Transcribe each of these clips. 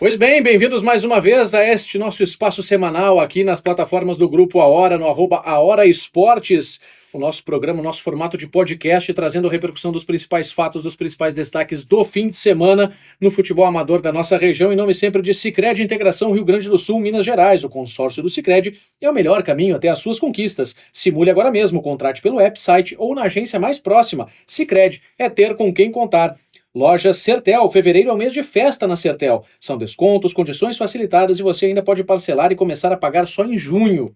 Pois bem, bem-vindos mais uma vez a este nosso espaço semanal aqui nas plataformas do Grupo A Hora, no @AHoraEsportes, o nosso programa, o nosso formato de podcast, trazendo a repercussão dos principais fatos, dos principais destaques do fim de semana no futebol amador da nossa região, em nome sempre de Sicredi Integração Rio Grande do Sul, Minas Gerais. O consórcio do Sicredi é o melhor caminho até as suas conquistas. Simule agora mesmo, contrate pelo app, site ou na agência mais próxima. Sicredi é ter com quem contar. Loja Sertel, fevereiro é o mês de festa na Sertel. São descontos, condições facilitadas e você ainda pode parcelar e começar a pagar só em junho.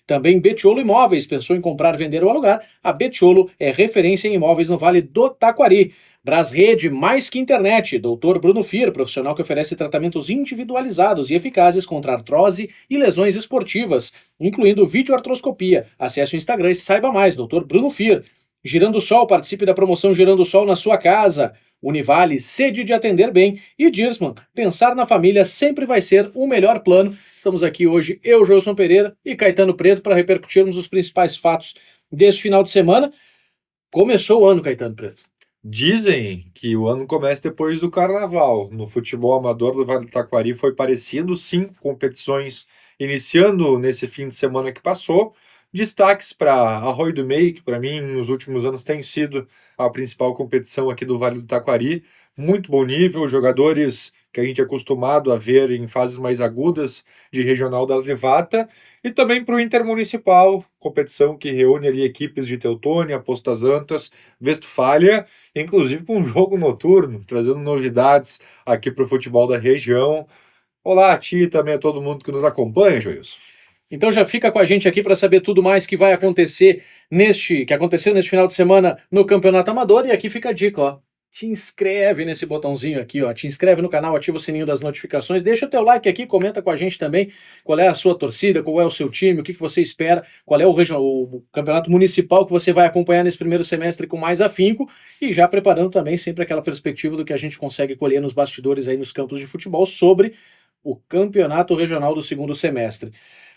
Também Betiolo Imóveis, pensou em comprar, vender ou alugar? A Betiolo é referência em imóveis no Vale do Taquari. Brasrede, mais que internet. Dr. Bruno Fir, profissional que oferece tratamentos individualizados e eficazes contra artrose e lesões esportivas, incluindo videoartroscopia. Acesse o Instagram e saiba mais, Dr. Bruno Fir. Girando Sol, participe da promoção Girando Sol na sua casa. Univale, sede de atender bem. E Dirsman, pensar na família sempre vai ser o melhor plano. Estamos aqui hoje, eu, Joelson Pereira e Caetano Preto, para repercutirmos os principais fatos deste final de semana. Começou o ano, Caetano Preto. Dizem que o ano começa depois do Carnaval. No futebol amador do Vale do Taquari foi parecido, 5 competições iniciando nesse fim de semana que passou. Destaques para Arroio do Meio, que para mim nos últimos anos tem sido a principal competição aqui do Vale do Taquari. Muito bom nível, jogadores que a gente é acostumado a ver em fases mais agudas de Regional das Livata. E também para o Intermunicipal, competição que reúne ali equipes de Teutônia, Postas Antas, Westfália, inclusive com um jogo noturno, trazendo novidades aqui para o futebol da região. Olá a ti e também a todo mundo que nos acompanha, Joilson. Então já fica com a gente aqui para saber tudo mais que vai acontecer que aconteceu neste final de semana no Campeonato Amador. E aqui fica a dica, ó. Te inscreve nesse botãozinho aqui, ó. Te inscreve no canal, ativa o sininho das notificações, deixa o teu like aqui, comenta com a gente também qual é a sua torcida, qual é o seu time, o que você espera, qual é o campeonato municipal que você vai acompanhar nesse primeiro semestre com mais afinco, e já preparando também sempre aquela perspectiva do que a gente consegue colher nos bastidores aí nos campos de futebol sobre o campeonato regional do segundo semestre.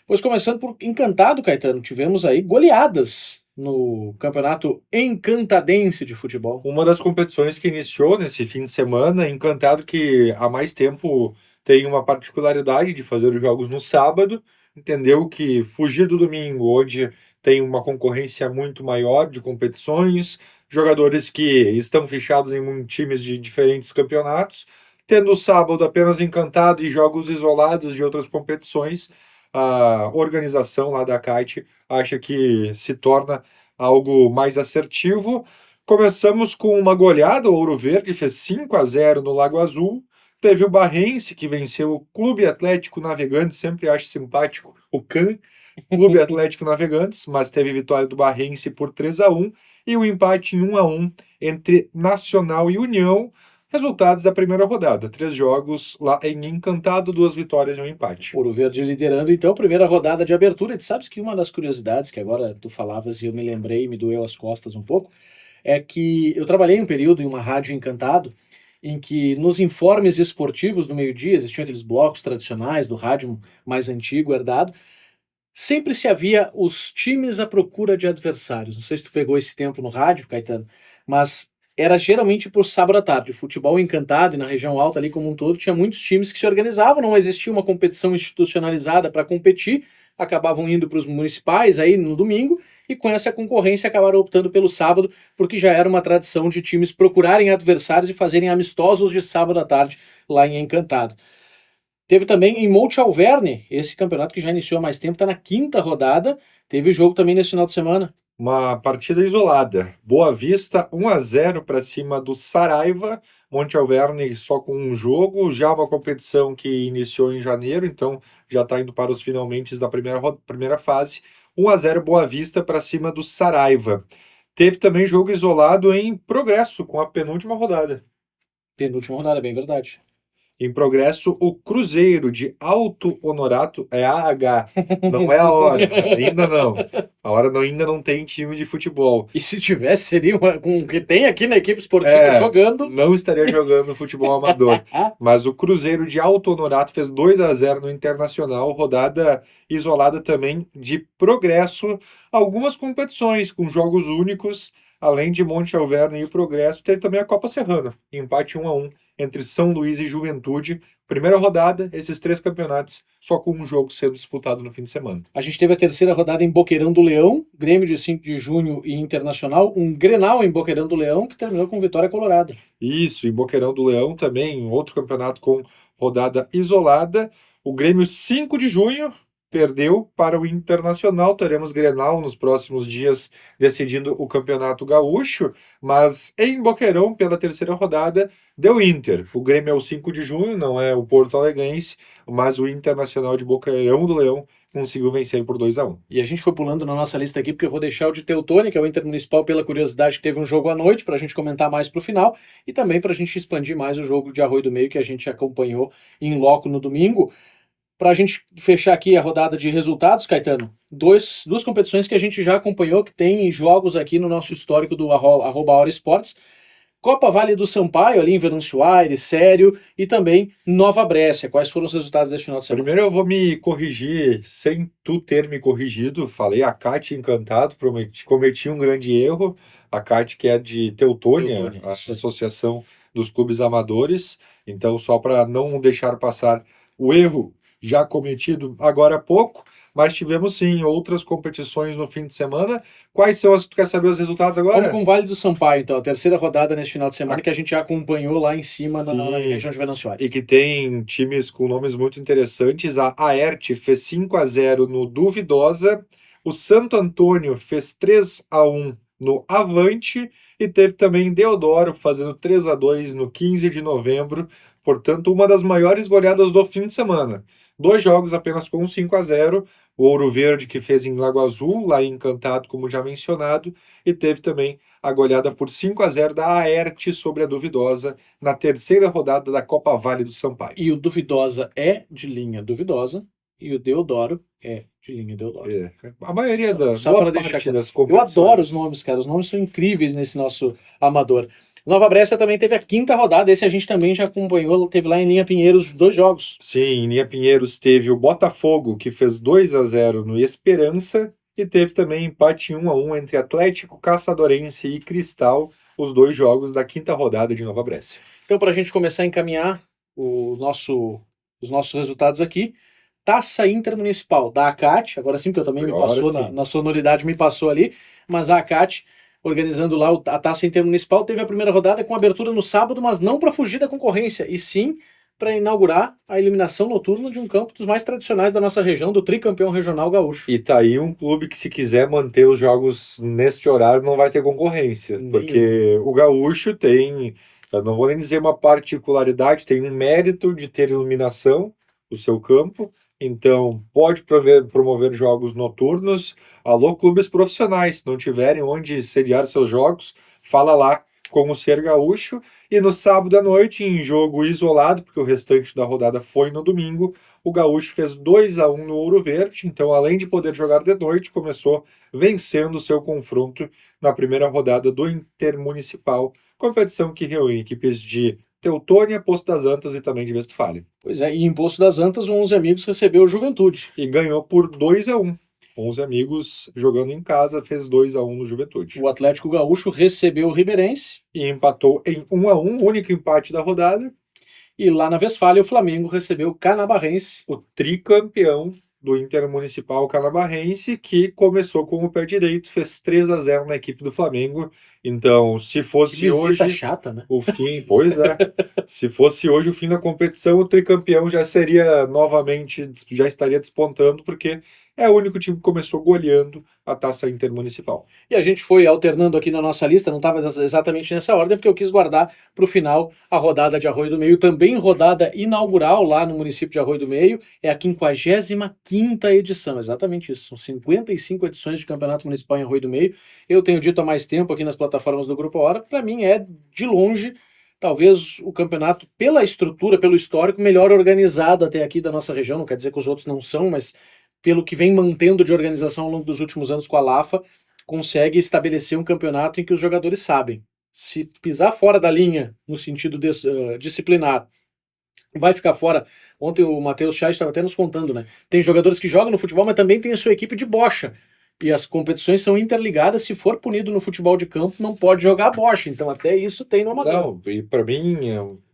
Pois começando por Encantado, Caetano, tivemos aí goleadas no campeonato encantadense de futebol. Uma das competições que iniciou nesse fim de semana, Encantado que há mais tempo tem uma particularidade de fazer os jogos no sábado, entendeu que fugir do domingo, onde tem uma concorrência muito maior de competições, jogadores que estão fechados em times de diferentes campeonatos, tendo o sábado apenas Encantado e jogos isolados de outras competições, a organização lá da Kite acha que se torna algo mais assertivo. Começamos com uma goleada, o Ouro Verde fez 5-0 no Lago Azul. Teve o Barrense, que venceu o Clube Atlético Navegantes, sempre acho simpático o CAN, Clube Atlético Navegantes, mas teve vitória do Barrense por 3-1 e o empate em 1-1 entre Nacional e União. Resultados da primeira rodada, 3 jogos lá em Encantado, 2 vitórias e um empate. Ouro Verde liderando, então, primeira rodada de abertura. E tu sabes que uma das curiosidades que agora tu falavas e eu me lembrei e me doeu as costas um pouco, é que eu trabalhei um período em uma rádio Encantado, em que nos informes esportivos do meio-dia, existiam aqueles blocos tradicionais do rádio mais antigo, herdado, sempre se havia os times à procura de adversários. Não sei se tu pegou esse tempo no rádio, Caetano, mas era geralmente por sábado à tarde. O futebol Encantado e na região alta ali como um todo, tinha muitos times que se organizavam, não existia uma competição institucionalizada para competir, acabavam indo para os municipais aí no domingo, e com essa concorrência acabaram optando pelo sábado, porque já era uma tradição de times procurarem adversários e fazerem amistosos de sábado à tarde lá em Encantado. Teve também em Monte Alverne, esse campeonato que já iniciou há mais tempo, está na 5ª rodada, teve jogo também nesse final de semana. Uma partida isolada. Boa Vista 1-0 para cima do Saraiva. Monte Alverne só com um jogo, já uma competição que iniciou em janeiro, então já está indo para os finalmente da primeira fase. 1-0 Boa Vista para cima do Saraiva. Teve também jogo isolado em Progresso, com a penúltima rodada. Penúltima rodada, bem verdade. Em Progresso, o Cruzeiro de Alto Honorato, é AH, não é a hora, ainda não. A hora ainda não tem time de futebol. E se tivesse, seria com o que tem aqui na equipe esportiva jogando. Não estaria jogando futebol amador. Mas o Cruzeiro de Alto Honorato fez 2-0 no Internacional, rodada isolada também de Progresso. Algumas competições com jogos únicos. além de Monte Alverne e Progresso, teve também a Copa Serrana, empate 1-1 entre São Luís e Juventude. Primeira rodada, esses 3 campeonatos, só com um jogo sendo disputado no fim de semana. A gente teve a terceira rodada em Boqueirão do Leão, Grêmio de 5 de junho e Internacional, um Grenal em Boqueirão do Leão que terminou com vitória colorada. Isso, e Boqueirão do Leão também, outro campeonato com rodada isolada. O Grêmio 5 de junho perdeu para o Internacional. Teremos Grenal nos próximos dias decidindo o Campeonato Gaúcho, mas em Boqueirão, pela terceira rodada, deu Inter. O Grêmio é o 5 de junho, não é o Porto Alegrense, mas o Internacional de Boqueirão do Leão conseguiu vencer por 2-1. E a gente foi pulando na nossa lista aqui, porque eu vou deixar o de Teutônia, que é o Intermunicipal, pela curiosidade que teve um jogo à noite, para a gente comentar mais para o final, e também para a gente expandir mais o jogo de Arroio do Meio, que a gente acompanhou em loco no domingo. Para a gente fechar aqui a rodada de resultados, Caetano, duas competições que a gente já acompanhou, que tem jogos aqui no nosso histórico do @Hora Esportes. Copa Vale do Sampaio, ali em Venâncio Aires, Sério, e também Nova Brécia. Quais foram os resultados deste final de semana? Primeiro eu vou me corrigir, sem tu ter me corrigido. Falei a Cátia Encantado, cometi um grande erro. A Cátia, que é de Teutônia, a Associação dos Clubes Amadores. Então, só para não deixar passar o erro já cometido agora há pouco, mas tivemos sim outras competições no fim de semana. Quais são as que tu quer saber os resultados agora? Vamos com o Vale do Sampaio, então, a terceira rodada neste final de semana, que a gente já acompanhou lá em cima, na região de Venâncio Aires. E que tem times com nomes muito interessantes. A Aerte fez 5-0 no Duvidosa, o Santo Antônio fez 3-1 no Avante, e teve também Deodoro fazendo 3-2 no 15 de novembro, portanto uma das maiores goleadas do fim de semana. 2 jogos apenas com 5-0, o Ouro Verde que fez em Lago Azul, lá em Encantado, como já mencionado, e teve também a goleada por 5-0 da Aerte sobre a Duvidosa na terceira rodada da Copa Vale do Sampaio. E o Duvidosa é de linha duvidosa, e o Deodoro é de linha Deodoro. É. A maioria das das competições. Eu adoro os nomes, cara, os nomes são incríveis nesse nosso amador. Nova Brécia também teve a quinta rodada, esse a gente também já acompanhou, teve lá em Linha Pinheiros 2 jogos. Sim, em Linha Pinheiros teve o Botafogo, que fez 2-0 no Esperança, e teve também empate 1-1 entre Atlético Caçadorense e Cristal, os 2 jogos da quinta rodada de Nova Brécia. Então, para a gente começar a encaminhar os nossos resultados aqui, Taça Intermunicipal da ACAT, agora sim, que eu também me passou, na sonoridade me passou ali, mas a ACAT organizando lá a Taça Intermunicipal, teve a primeira rodada com abertura no sábado, mas não para fugir da concorrência, e sim para inaugurar a eliminação noturna de um campo dos mais tradicionais da nossa região, do tricampeão regional gaúcho. E tá aí um clube que, se quiser manter os jogos neste horário, não vai ter concorrência, porque o gaúcho tem, eu não vou nem dizer uma particularidade, tem um mérito de ter iluminação o seu campo. Então, pode promover jogos noturnos. Alô, clubes profissionais, se não tiverem onde sediar seus jogos, fala lá com o Ser Gaúcho. E no sábado à noite, em jogo isolado, porque o restante da rodada foi no domingo, o Gaúcho fez 2-1 no Ouro Verde. Então, além de poder jogar de noite, começou vencendo o seu confronto na primeira rodada do Intermunicipal, competição que reúne equipes de Teutônia, Poço das Antas e também de Westfália. Pois é, e em Poço das Antas, o 11 Amigos recebeu o Juventude. E ganhou por 2-1. 11 Amigos jogando em casa, fez 2-1 no Juventude. O Atlético Gaúcho recebeu o Ribeirense. E empatou em 1-1, único empate da rodada. E lá na Westfália, o Flamengo recebeu o Canabarrense. O tricampeão do Intermunicipal Canabarrense, que começou com o pé direito, fez 3-0 na equipe do Flamengo. Então, se fosse hoje chata, né? o fim, pois é. Se fosse hoje o fim da competição, o tricampeão já seria novamente, já estaria despontando, porque é o único time que começou goleando a Taça Intermunicipal. E a gente foi alternando aqui na nossa lista, não estava exatamente nessa ordem, porque eu quis guardar para o final a rodada de Arroio do Meio, também rodada inaugural lá no município de Arroio do Meio, é a 55ª edição, exatamente isso, são 55 edições de Campeonato Municipal em Arroio do Meio. Eu tenho dito há mais tempo aqui nas plataformas do Grupo Hora, para mim é, de longe, talvez o campeonato, pela estrutura, pelo histórico, melhor organizado até aqui da nossa região, não quer dizer que os outros não são, mas pelo que vem mantendo de organização ao longo dos últimos anos com a LAFA, consegue estabelecer um campeonato em que os jogadores sabem. Se pisar fora da linha, no sentido disciplinar, vai ficar fora. Ontem o Matheus Chá estava até nos contando, né? Tem jogadores que jogam no futebol, mas também tem a sua equipe de bocha. E as competições são interligadas. Se for punido no futebol de campo, não pode jogar bocha. Então até isso tem no amador. Não, e para mim,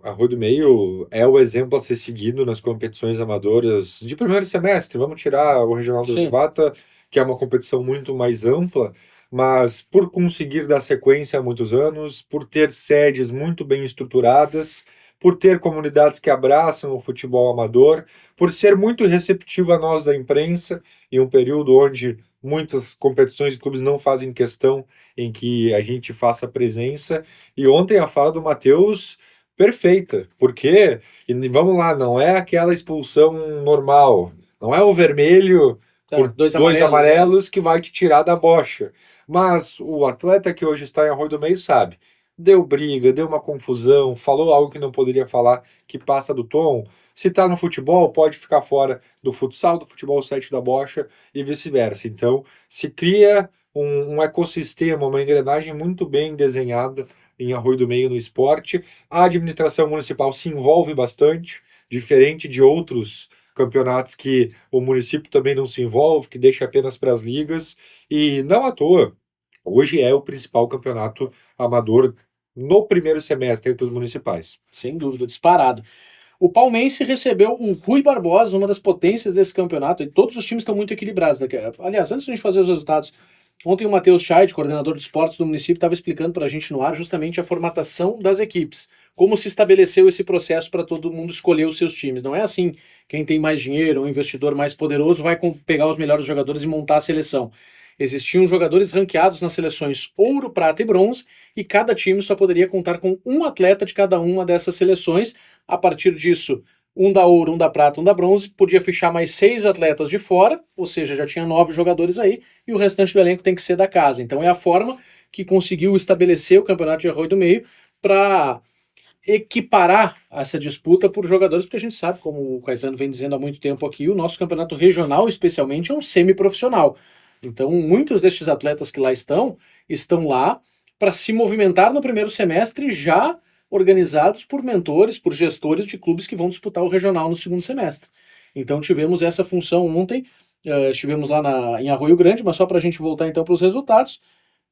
a Rua do Meio é o exemplo a ser seguido nas competições amadoras de primeiro semestre. Vamos tirar o Regional do Sim. Zivata, que é uma competição muito mais ampla, mas por conseguir dar sequência há muitos anos, por ter sedes muito bem estruturadas, por ter comunidades que abraçam o futebol amador, por ser muito receptivo a nós da imprensa, em um período onde muitas competições de clubes não fazem questão em que a gente faça presença. E ontem a fala do Matheus, perfeita, porque, e vamos lá, não é aquela expulsão normal, não é o vermelho por dois amarelos que vai te tirar da bocha. Mas o atleta que hoje está em Arroio do Meio sabe, deu briga, deu uma confusão, falou algo que não poderia falar, que passa do tom. Se está no futebol, pode ficar fora do futsal, do futebol 7 da bocha e vice-versa. Então, se cria um ecossistema, uma engrenagem muito bem desenhada em Arroio do Meio no esporte. A administração municipal se envolve bastante, diferente de outros campeonatos que o município também não se envolve, que deixa apenas para as ligas, e não à toa, hoje é o principal campeonato amador no primeiro semestre entre os municipais. Sem dúvida, disparado. O Palmeirense recebeu o Rui Barbosa, uma das potências desse campeonato, e todos os times estão muito equilibrados. Aliás, antes de a gente fazer os resultados, ontem o Matheus Scheid, coordenador de esportes do município, estava explicando para a gente no ar justamente a formatação das equipes, como se estabeleceu esse processo para todo mundo escolher os seus times. Não é assim, quem tem mais dinheiro, um investidor mais poderoso vai pegar os melhores jogadores e montar a seleção. Existiam jogadores ranqueados nas seleções ouro, prata e bronze, e cada time só poderia contar com um atleta de cada uma dessas seleções. A partir disso, um da ouro, um da prata, um da bronze, podia fichar mais 6 atletas de fora, ou seja, já tinha 9 jogadores aí, e o restante do elenco tem que ser da casa. Então é a forma que conseguiu estabelecer o Campeonato de Arroio do Meio para equiparar essa disputa por jogadores, porque a gente sabe, como o Caetano vem dizendo há muito tempo aqui, o nosso campeonato regional, especialmente, é um semiprofissional. Então, muitos destes atletas que lá estão lá para se movimentar no primeiro semestre, já organizados por mentores, por gestores de clubes que vão disputar o regional no segundo semestre. Então, tivemos essa função ontem, estivemos lá em Arroio Grande, mas só para a gente voltar então para os resultados.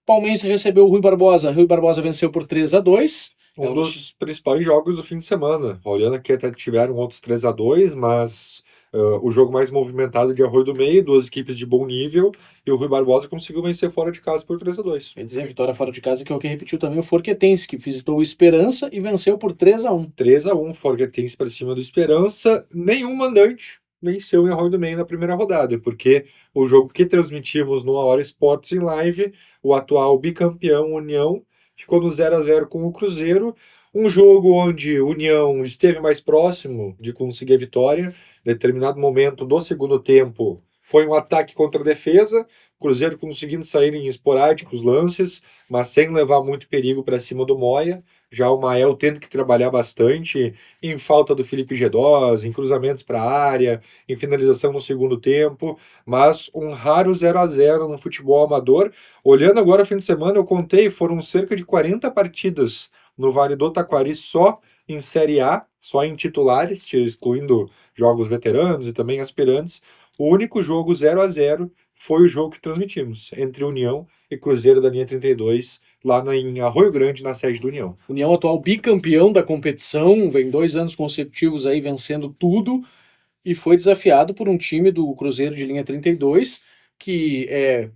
Palmeiras recebeu o Rui Barbosa venceu por 3-2. Um dos principais jogos do fim de semana. Olhando aqui, até tiveram outros 3-2, mas o jogo mais movimentado de Arroio do Meio, 2 equipes de bom nível, e o Rui Barbosa conseguiu vencer fora de casa por 3-2. Quer dizer, vitória fora de casa, que é o que repetiu também o Forquetense, que visitou o Esperança e venceu por 3-1. 3-1, Forquetense para cima do Esperança. Nenhum mandante venceu em Arroio do Meio na primeira rodada, porque o jogo que transmitimos no A Hora Esportes em live, o atual bicampeão União ficou no 0-0 com o Cruzeiro. Um jogo onde o União esteve mais próximo de conseguir a vitória. Em determinado momento do segundo tempo, foi um ataque contra a defesa. Cruzeiro conseguindo sair em esporádicos lances, mas sem levar muito perigo para cima do Moia. Já o Mael tendo que trabalhar bastante em falta do Felipe Gedós, em cruzamentos para a área, em finalização no segundo tempo, mas um raro 0-0 no futebol amador. Olhando agora o fim de semana, eu contei, foram cerca de 40 partidas no Vale do Taquari só em Série A, só em titulares, excluindo jogos veteranos e também aspirantes. O único jogo 0-0 foi o jogo que transmitimos, entre União e Cruzeiro da linha 32, lá em Arroio Grande, na sede do União. União atual bicampeão da competição, vem 2 anos consecutivos aí vencendo tudo, e foi desafiado por um time do Cruzeiro de linha 32, que é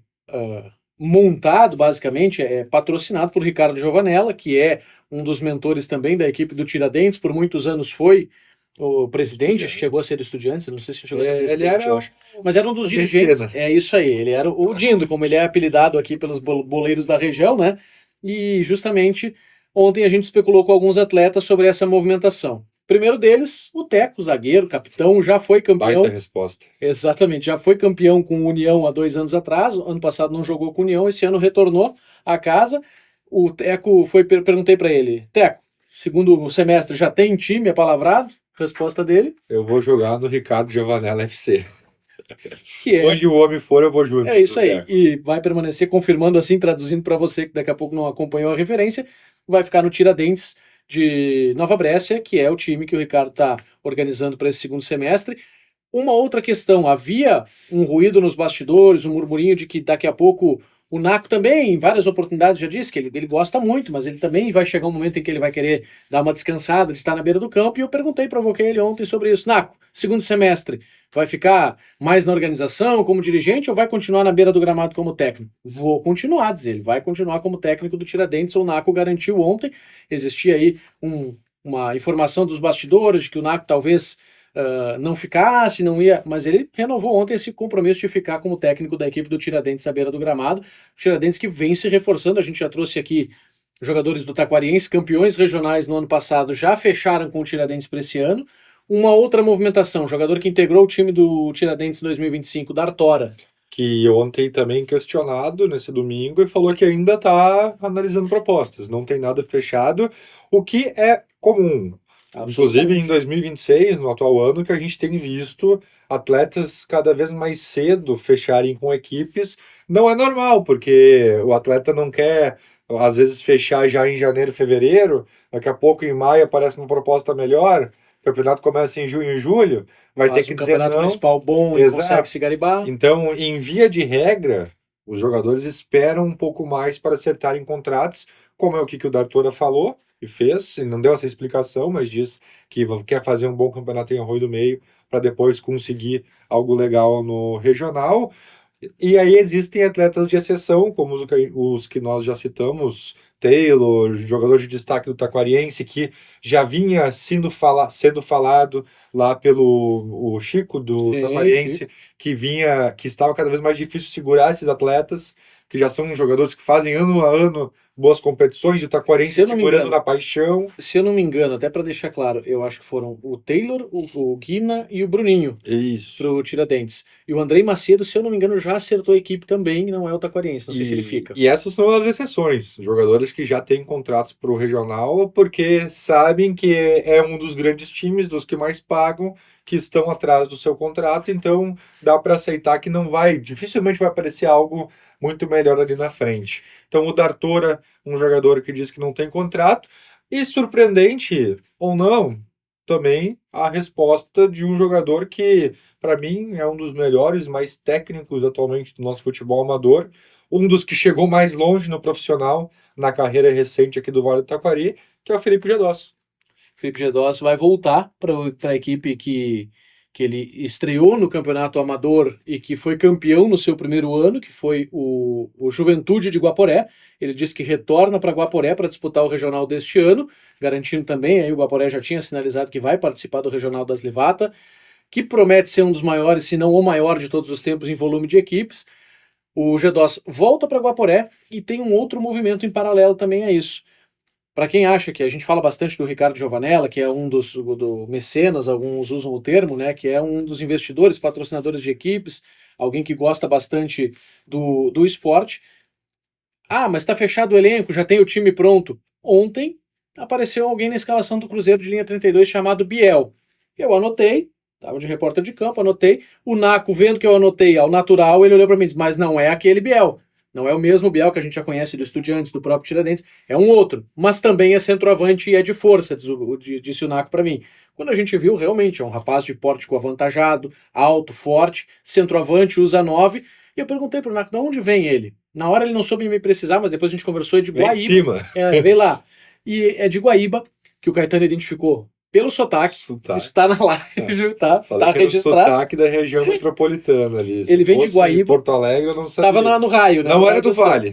montado, basicamente, é patrocinado por Ricardo Giovanella, que é um dos mentores também da equipe do Tiradentes, por muitos anos foi o presidente, chegou a ser Estudiantes, não sei se chegou a ser presidente, ele era, eu acho. Mas era um dos dirigentes. Messias. É isso aí, ele era o Dindo, como ele é apelidado aqui pelos boleiros da região, né? E justamente ontem a gente especulou com alguns atletas sobre essa movimentação. Primeiro deles, o Teco, zagueiro, capitão, já foi campeão. Baita resposta. Exatamente, já foi campeão com o União há 2 anos atrás, ano passado não jogou com o União, esse ano retornou à casa. O Teco perguntei para ele, Teco, segundo semestre já tem time apalavrado? Resposta dele: eu vou jogar no Ricardo Giovanella FC. Que é, onde o homem for, eu vou junto. É isso aí, e vai permanecer confirmando assim, traduzindo para você que daqui a pouco não acompanhou a referência, vai ficar no Tiradentes de Nova Brécia, que é o time que o Ricardo está organizando para esse segundo semestre. Uma outra questão, havia um ruído nos bastidores, um murmurinho de que daqui a pouco o Naco também, em várias oportunidades, já disse que ele gosta muito, mas ele também vai chegar um momento em que ele vai querer dar uma descansada, de estar na beira do campo, e eu perguntei, provoquei ele ontem sobre isso. Naco, segundo semestre, vai ficar mais na organização, como dirigente, ou vai continuar na beira do gramado como técnico? Vou continuar, diz ele, vai continuar como técnico do Tiradentes, o Naco garantiu ontem, existia aí uma informação dos bastidores de que o Naco talvez não ficasse, não ia, mas ele renovou ontem esse compromisso de ficar como técnico da equipe do Tiradentes à beira do gramado. O Tiradentes que vem se reforçando, a gente já trouxe aqui jogadores do Taquariense, campeões regionais no ano passado, já fecharam com o Tiradentes para esse ano. Uma outra movimentação, jogador que integrou o time do Tiradentes em 2025, Dartora. Que ontem também questionado nesse domingo e falou que ainda está analisando propostas, não tem nada fechado, o que é comum. Inclusive em 2026, no atual ano, que a gente tem visto atletas cada vez mais cedo fecharem com equipes. Não é normal, porque o atleta não quer, às vezes, fechar já em janeiro, fevereiro, daqui a pouco em maio aparece uma proposta melhor, o campeonato começa em junho e julho, vai ter que dizer não. Campeonato municipal bom e consegue se garibar. Então, em via de regra, os jogadores esperam um pouco mais para acertarem contratos, como é o que o Dartora falou e fez, e não deu essa explicação, mas diz que quer fazer um bom campeonato em Arroio do Meio para depois conseguir algo legal no regional. E aí existem atletas de exceção, como os que nós já citamos, Taylor, jogador de destaque do Taquariense, que já vinha sendo falado lá pelo o Chico do Taquariense, que estava cada vez mais difícil segurar esses atletas, que já são jogadores que fazem ano a ano boas competições, e o Taquariense segurando na paixão. Se eu não me engano, até para deixar claro, eu acho que foram o Taylor, o Guina e o Bruninho. Isso. Pro Tiradentes. E o Andrei Macedo, se eu não me engano, já acertou a equipe também, não é o Taquariense, não sei se ele fica. E essas são as exceções, jogadores que já têm contratos pro regional, porque sabem que é um dos grandes times, dos que mais pagam, que estão atrás do seu contrato, então dá para aceitar que dificilmente vai aparecer algo muito melhor ali na frente. Então o Dartora, um jogador que diz que não tem contrato, e surpreendente ou não, também a resposta de um jogador que, para mim, é um dos melhores, mais técnicos atualmente do nosso futebol amador, um dos que chegou mais longe no profissional na carreira recente aqui do Vale do Taquari, que é o Felipe Gedós. Felipe Gedós vai voltar para a equipe que ele estreou no campeonato amador e que foi campeão no seu primeiro ano, que foi o Juventude de Guaporé. Ele disse que retorna para Guaporé para disputar o regional deste ano, garantindo também, aí o Guaporé já tinha sinalizado que vai participar do regional das Livata, que promete ser um dos maiores, se não o maior de todos os tempos em volume de equipes. O Gedós volta para Guaporé e tem um outro movimento em paralelo também a isso. Para quem acha que a gente fala bastante do Ricardo Giovanella, que é um do mecenas, alguns usam o termo, né, que é um dos investidores, patrocinadores de equipes, alguém que gosta bastante do esporte. Ah, mas está fechado o elenco, já tem o time pronto. Ontem apareceu alguém na escalação do Cruzeiro de linha 32 chamado Biel. Eu anotei, estava de repórter de campo, anotei. O Naco, vendo que eu anotei ao natural, ele olhou para mim e disse, mas não é aquele Biel. Não é o mesmo Biel que a gente já conhece do Estudiantes, do próprio Tiradentes, é um outro, mas também é centroavante e é de força, disse o Naco para mim. Quando a gente viu, realmente, é um rapaz de pórtico avantajado, alto, forte, centroavante, usa 9, e eu perguntei pro Naco, de onde vem ele? Na hora ele não soube me precisar, mas depois a gente conversou, é de Guaíba. Vem de cima. Veio lá. E é de Guaíba, que o Caetano identificou pelo sotaque. Está na live, tá registrado. Sotaque da região metropolitana ali. Ele vem de Guaíba. Porto Alegre, eu não sabia. Estava lá no raio, né? Não era do Vale.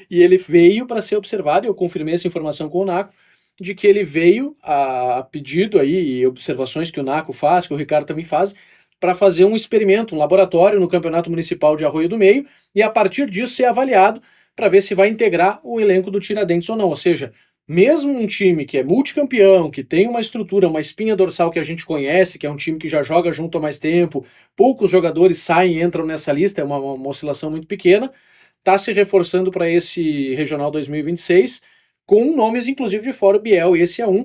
E ele veio para ser observado, e eu confirmei essa informação com o Naco, de que ele veio a pedido aí, e observações que o Naco faz, que o Ricardo também faz, para fazer um experimento, um laboratório no Campeonato Municipal de Arroio do Meio, e a partir disso ser avaliado para ver se vai integrar o elenco do Tiradentes ou não. Ou seja, mesmo um time que é multicampeão, que tem uma estrutura, uma espinha dorsal que a gente conhece, que é um time que já joga junto há mais tempo, poucos jogadores saem e entram nessa lista, é uma oscilação muito pequena, está se reforçando para esse Regional 2026, com nomes inclusive de fora, o Biel, e esse é um,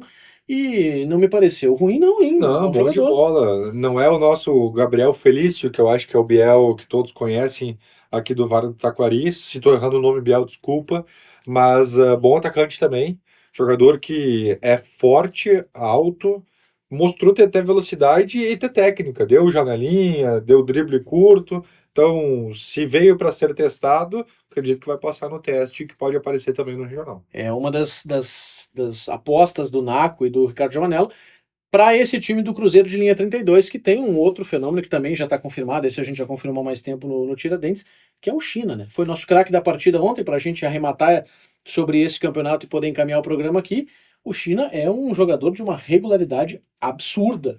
e não me pareceu ruim, não, hein? Não, bom de bola. Não é o nosso Gabriel Felício, que eu acho que é o Biel que todos conhecem aqui do Vale do Taquari. Se estou errando o nome Biel, desculpa. Mas bom atacante também. Jogador que é forte, alto, mostrou ter até velocidade e ter técnica. Deu janelinha, deu drible curto. Então, se veio para ser testado, acredito que vai passar no teste, que pode aparecer também no regional. É uma das apostas do Naco e do Ricardo Giovanello para esse time do Cruzeiro de linha 32, que tem um outro fenômeno que também já está confirmado, esse a gente já confirmou há mais tempo no Tiradentes, que é o China, né? Foi nosso craque da partida ontem, para a gente arrematar sobre esse campeonato e poder encaminhar o programa aqui. O China é um jogador de uma regularidade absurda.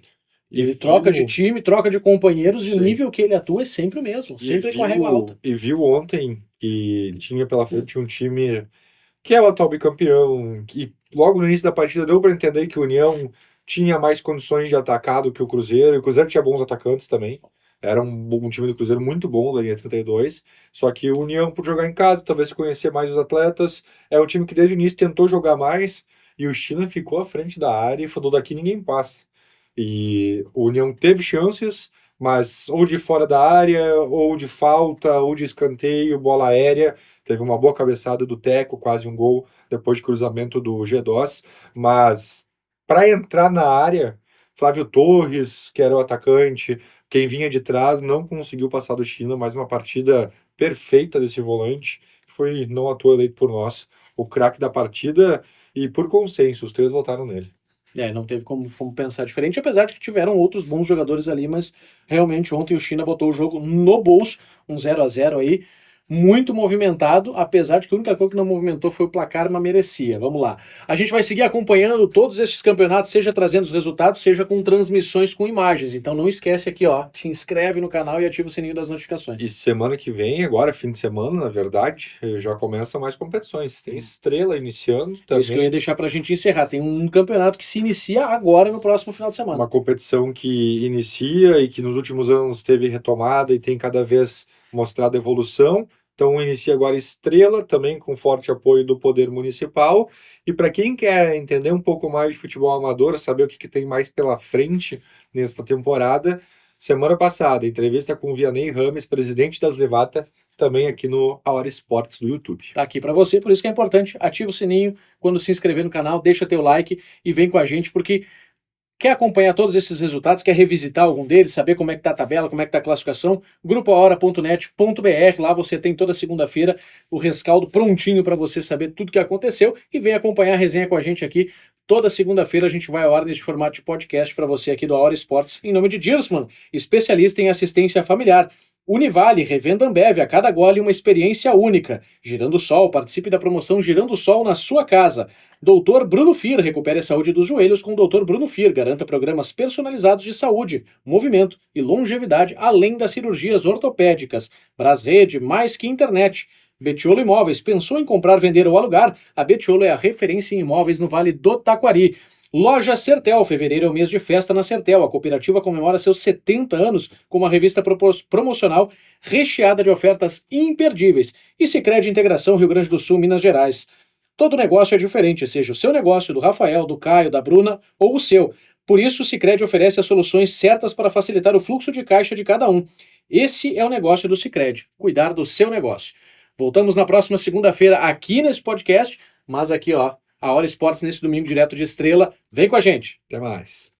Ele troca de time, troca de companheiros, e o nível que ele atua é sempre o mesmo, sempre com a régua alta. E viu ontem que tinha pela frente um time que é o atual bicampeão, e logo no início da partida deu para entender que o União tinha mais condições de atacar do que o Cruzeiro, e o Cruzeiro tinha bons atacantes também. Era um time do Cruzeiro muito bom da linha 32, só que o União, por jogar em casa, talvez conhecer mais os atletas, é um time que desde o início tentou jogar mais, e o China ficou à frente da área e falou: daqui ninguém passa. E o União teve chances, mas ou de fora da área, ou de falta, ou de escanteio, bola aérea. Teve uma boa cabeçada do Teco, quase um gol, depois de cruzamento do G2. Mas para entrar na área, Flávio Torres, que era o atacante, quem vinha de trás, não conseguiu passar do China. Mais uma partida perfeita desse volante, que foi, não à toa, eleito por nós, o craque da partida, e por consenso, os três votaram nele. Não teve como pensar diferente, apesar de que tiveram outros bons jogadores ali, mas realmente ontem o China botou o jogo no bolso, um 0-0 aí, muito movimentado, apesar de que a única coisa que não movimentou foi o placar, mas merecia. Vamos lá. A gente vai seguir acompanhando todos esses campeonatos, seja trazendo os resultados, seja com transmissões com imagens. Então não esquece aqui, ó, te inscreve no canal e ativa o sininho das notificações. E semana que vem, agora fim de semana, na verdade, já começam mais competições. Tem Estrela iniciando também. Isso que eu ia deixar pra gente encerrar. Tem um campeonato que se inicia agora no próximo final de semana. Uma competição que inicia e que nos últimos anos teve retomada e tem cada vez mostrado evolução. Então inicia agora Estrela, também com forte apoio do Poder Municipal. E para quem quer entender um pouco mais de futebol amador, saber o que tem mais pela frente nesta temporada, semana passada, entrevista com o Vianney Rames, presidente das Levata, também aqui no A Hora Esportes do YouTube. Tá aqui para você, por isso que é importante, ativa o sininho quando se inscrever no canal, deixa teu like e vem com a gente, porque quer acompanhar todos esses resultados, quer revisitar algum deles, saber como é que tá a tabela, como é que tá a classificação, grupoahora.net.br, lá você tem toda segunda-feira o rescaldo prontinho para você saber tudo que aconteceu e vem acompanhar a resenha com a gente aqui. Toda segunda-feira a gente vai à hora neste formato de podcast para você aqui do A Hora Esportes, em nome de Dirsman, especialista em assistência familiar. Univale, revenda Ambev, a cada gole uma experiência única. Girando Sol, participe da promoção Girando Sol na sua casa. Doutor Bruno Fir, recupere a saúde dos joelhos com o Doutor Bruno Fir. Garanta programas personalizados de saúde, movimento e longevidade, além das cirurgias ortopédicas. Brasrede, mais que internet. Betiolo Imóveis, pensou em comprar, vender ou alugar? A Betiolo é a referência em imóveis no Vale do Taquari. Loja Sertel, fevereiro é o mês de festa na Sertel. A cooperativa comemora seus 70 anos com uma revista promocional recheada de ofertas imperdíveis. E Sicredi Integração Rio Grande do Sul, Minas Gerais. Todo negócio é diferente, seja o seu negócio, do Rafael, do Caio, da Bruna ou o seu. Por isso, o Sicredi oferece as soluções certas para facilitar o fluxo de caixa de cada um. Esse é o negócio do Sicredi, cuidar do seu negócio. Voltamos na próxima segunda-feira aqui nesse podcast, mas aqui, ó, A Hora Esportes nesse domingo direto de Estrela. Vem com a gente. Até mais.